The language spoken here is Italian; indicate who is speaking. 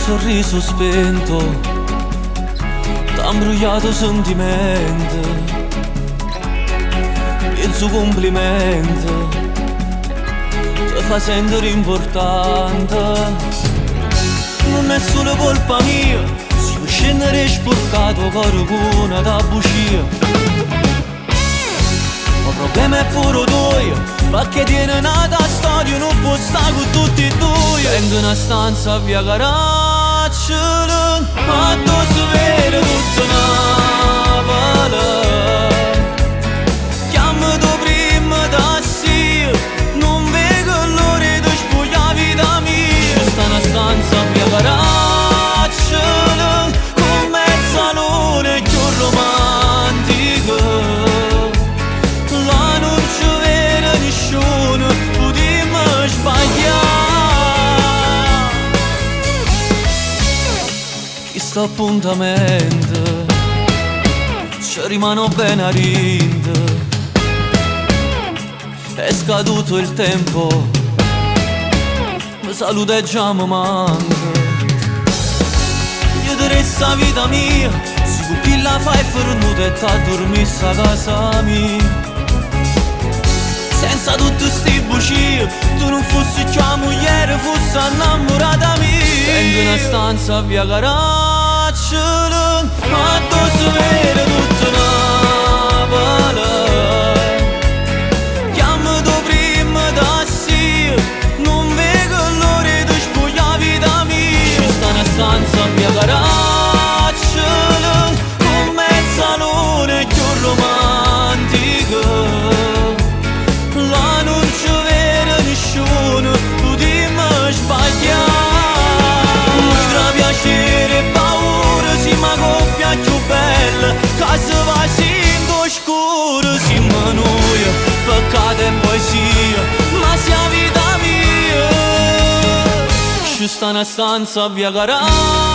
Speaker 1: sorriso spento, t'ha imbrugliato sentimento, il suo complimento ti fa sentire importante. Non è solo colpa mia, si può scendere sporcato cuore con una bugia. Ma il problema è pure tuo, perché tiene nata storia, non può stare con tutti e due. Tengo una stanza a via Caracciolo, addosso vero tutto Napoli. Chiamati prima da sì, non vedo l'ora di spogliare vita mia. Sta una stanza a via Caracciolo, con mezzaluna più romantica. Là non ci vede nessuno, potremmo sbagliare. Questo appuntamento ci rimane bene a rinde. È scaduto il tempo, mi saluteggiamo manca. Io ti resta vita mia, si può chi la fai fornuta e t'ha dormissa a casa mia. Senza tutte sti bugie, tu non fossi più la moglie, fossi innamorata mia. Tengo una stanza a via Caracciolo, addosso vede tutto Napoli. Chiamati prima da sì, non vedo l'ora di spogliare vita mia. Ci sta una stanza a via Caracciolo, con mezzaluna più romantica. Là non ci vede nessuno, potremmo sbagliare. Noi tra piacere e paura siamo la coppia più bella, che se va sempre scuro, siamo noi, peccato e poesia, ma sia vita mia. Ci sta una stanza a via Caracciolo,